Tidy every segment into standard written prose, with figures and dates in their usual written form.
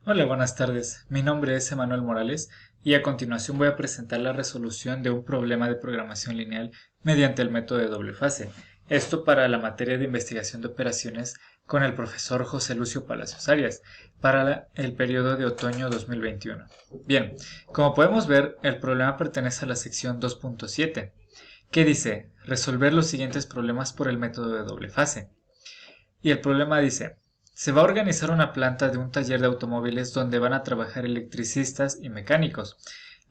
Hola, buenas tardes. Mi nombre es Emanuel Morales y a continuación voy a presentar la resolución de un problema de programación lineal mediante el método de doble fase. Esto para la materia de investigación de operaciones con el profesor José Lucio Palacios Arias para el periodo de otoño 2021. Bien, como podemos ver, el problema pertenece a la sección 2.7, que dice resolver los siguientes problemas por el método de doble fase. Y el problema dice, se va a organizar una planta de un taller de automóviles donde van a trabajar electricistas y mecánicos.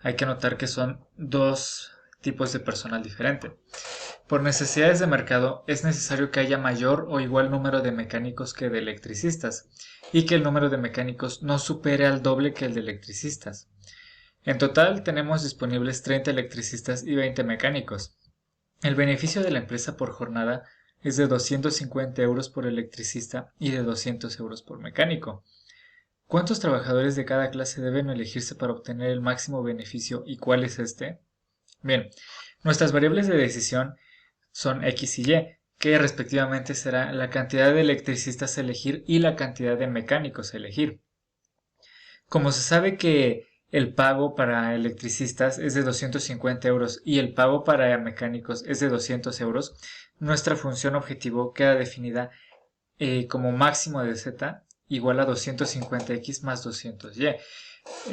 Hay que notar que son dos tipos de personal diferente. Por necesidades de mercado es necesario que haya mayor o igual número de mecánicos que de electricistas y que el número de mecánicos no supere al doble que el de electricistas. En total tenemos disponibles 30 electricistas y 20 mecánicos. El beneficio de la empresa por jornada es de 250 euros por electricista y de 200 euros por mecánico. ¿Cuántos trabajadores de cada clase deben elegirse para obtener el máximo beneficio y cuál es este? Bien, nuestras variables de decisión son X y Y, que respectivamente será la cantidad de electricistas a elegir y la cantidad de mecánicos a elegir. Como se sabe que el pago para electricistas es de 250 euros y el pago para mecánicos es de 200 euros, nuestra función objetivo queda definida como máximo de z igual a 250x más 200y.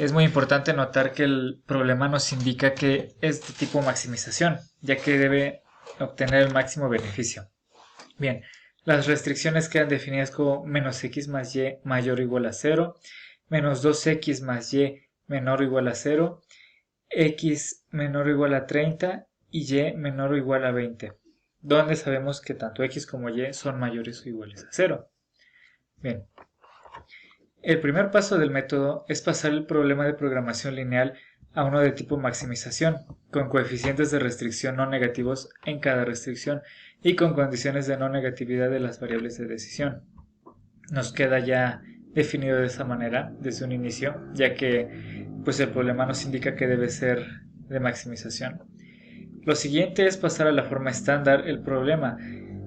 Es muy importante notar que el problema nos indica que es de tipo maximización, ya que debe obtener el máximo beneficio. Bien, las restricciones quedan definidas como menos x más y mayor o igual a 0, menos 2x más y menor o igual a 0, x menor o igual a 30 y y menor o igual a 20, donde sabemos que tanto x como y son mayores o iguales a 0. Bien, el primer paso del método es pasar el problema de programación lineal a uno de tipo maximización, con coeficientes de restricción no negativos en cada restricción y con condiciones de no negatividad de las variables de decisión. Nos queda ya definido de esa manera desde un inicio, ya que pues el problema nos indica que debe ser de maximización. Lo siguiente es pasar a la forma estándar el problema.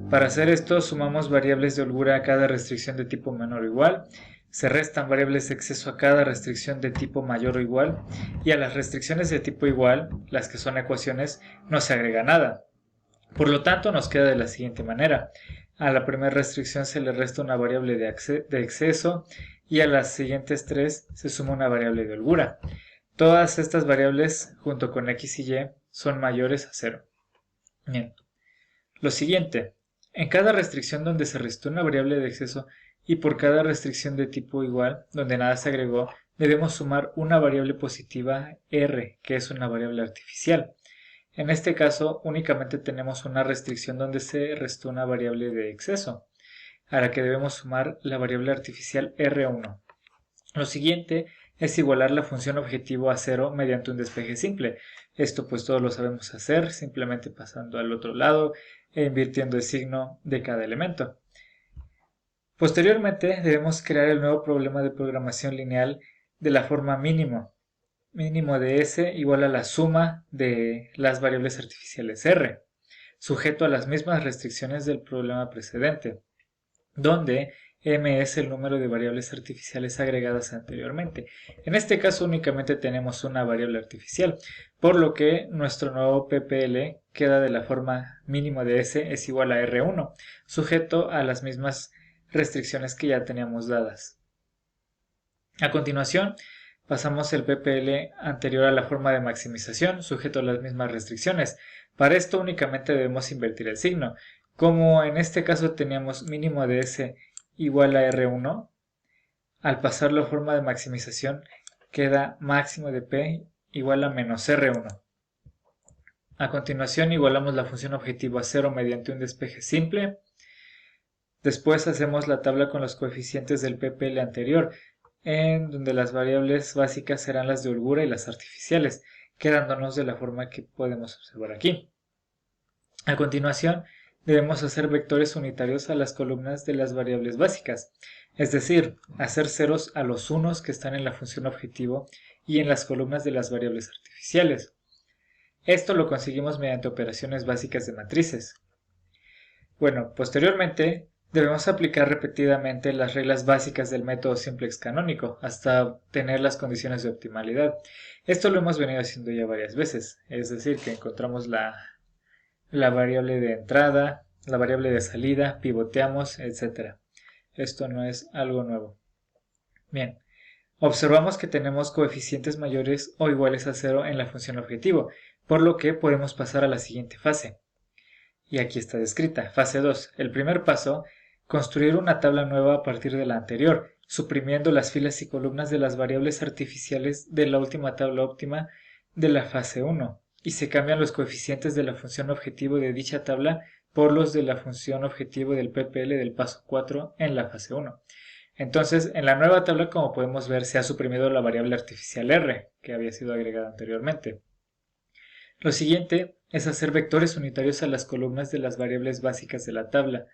Para hacer esto sumamos variables de holgura a cada restricción de tipo menor o igual, se restan variables de exceso a cada restricción de tipo mayor o igual, y a las restricciones de tipo igual, las que son ecuaciones, no se agrega nada. Por lo tanto, nos queda de la siguiente manera. A la primera restricción se le resta una variable de exceso y a las siguientes tres se suma una variable de holgura. Todas estas variables, junto con x y y, son mayores a 0. Bien. Lo siguiente. En cada restricción donde se restó una variable de exceso y por cada restricción de tipo igual, donde nada se agregó, debemos sumar una variable positiva r, que es una variable artificial. En este caso, únicamente tenemos una restricción donde se restó una variable de exceso, a la que debemos sumar la variable artificial r1. Lo siguiente es igualar la función objetivo a 0 mediante un despeje simple. Esto pues todos lo sabemos hacer, simplemente pasando al otro lado e invirtiendo el signo de cada elemento. Posteriormente debemos crear el nuevo problema de programación lineal de la forma mínimo de S igual a la suma de las variables artificiales R, sujeto a las mismas restricciones del problema precedente, donde m es el número de variables artificiales agregadas anteriormente. En este caso únicamente tenemos una variable artificial, por lo que nuestro nuevo PPL queda de la forma mínimo de S es igual a R1, sujeto a las mismas restricciones que ya teníamos dadas. A continuación, pasamos el PPL anterior a la forma de maximización, sujeto a las mismas restricciones. Para esto únicamente debemos invertir el signo. Como en este caso teníamos mínimo de S igual a R1, al pasarlo a forma de maximización queda máximo de P igual a menos R1. A continuación igualamos la función objetivo a 0 mediante un despeje simple. Después hacemos la tabla con los coeficientes del PPL anterior, en donde las variables básicas serán las de holgura y las artificiales, quedándonos de la forma que podemos observar aquí. A continuación, debemos hacer vectores unitarios a las columnas de las variables básicas, es decir, hacer ceros a los unos que están en la función objetivo y en las columnas de las variables artificiales. Esto lo conseguimos mediante operaciones básicas de matrices. Bueno, posteriormente Debemos aplicar repetidamente las reglas básicas del método simplex canónico hasta obtener las condiciones de optimalidad. Esto lo hemos venido haciendo ya varias veces, es decir, que encontramos la variable de entrada, la variable de salida, pivoteamos, etc. Esto no es algo nuevo. Bien, observamos que tenemos coeficientes mayores o iguales a 0 en la función objetivo, por lo que podemos pasar a la siguiente fase. Y aquí está descrita. Fase 2. El primer paso, construir una tabla nueva a partir de la anterior, suprimiendo las filas y columnas de las variables artificiales de la última tabla óptima de la fase 1, y se cambian los coeficientes de la función objetivo de dicha tabla por los de la función objetivo del PPL del paso 4 en la fase 1. Entonces, en la nueva tabla, como podemos ver, se ha suprimido la variable artificial R, que había sido agregada anteriormente. Lo siguiente es hacer vectores unitarios a las columnas de las variables básicas de la tabla,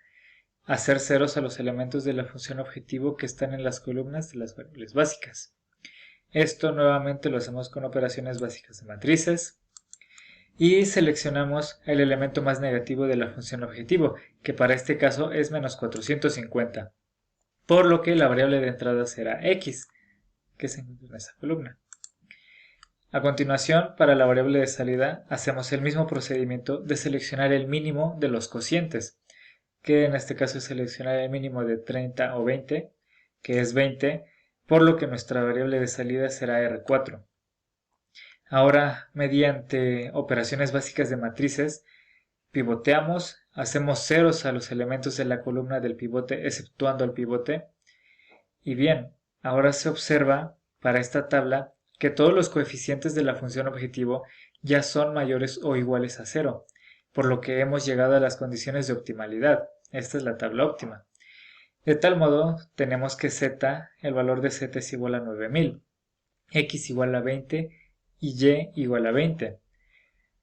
hacer ceros a los elementos de la función objetivo que están en las columnas de las variables básicas. Esto nuevamente lo hacemos con operaciones básicas de matrices y seleccionamos el elemento más negativo de la función objetivo, que para este caso es menos 450, por lo que la variable de entrada será x, que se encuentra en esa columna. A continuación, para la variable de salida, hacemos el mismo procedimiento de seleccionar el mínimo de los cocientes, que en este caso es seleccionar el mínimo de 30 o 20, que es 20, por lo que nuestra variable de salida será R4. Ahora, mediante operaciones básicas de matrices, pivoteamos, hacemos ceros a los elementos de la columna del pivote, exceptuando el pivote. Y bien, ahora se observa para esta tabla que todos los coeficientes de la función objetivo ya son mayores o iguales a 0, por lo que hemos llegado a las condiciones de optimalidad. Esta es la tabla óptima. De tal modo, tenemos que z, el valor de z es igual a 9000, x igual a 20 y y igual a 20.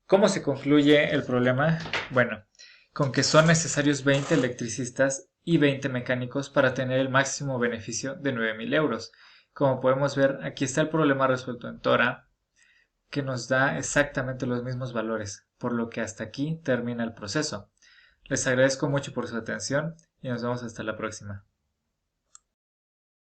¿Cómo se concluye el problema? Bueno, con que son necesarios 20 electricistas y 20 mecánicos para tener el máximo beneficio de 9000 euros. Como podemos ver, aquí está el problema resuelto en Tora, que nos da exactamente los mismos valores, por lo que hasta aquí termina el proceso. Les agradezco mucho por su atención y nos vemos hasta la próxima.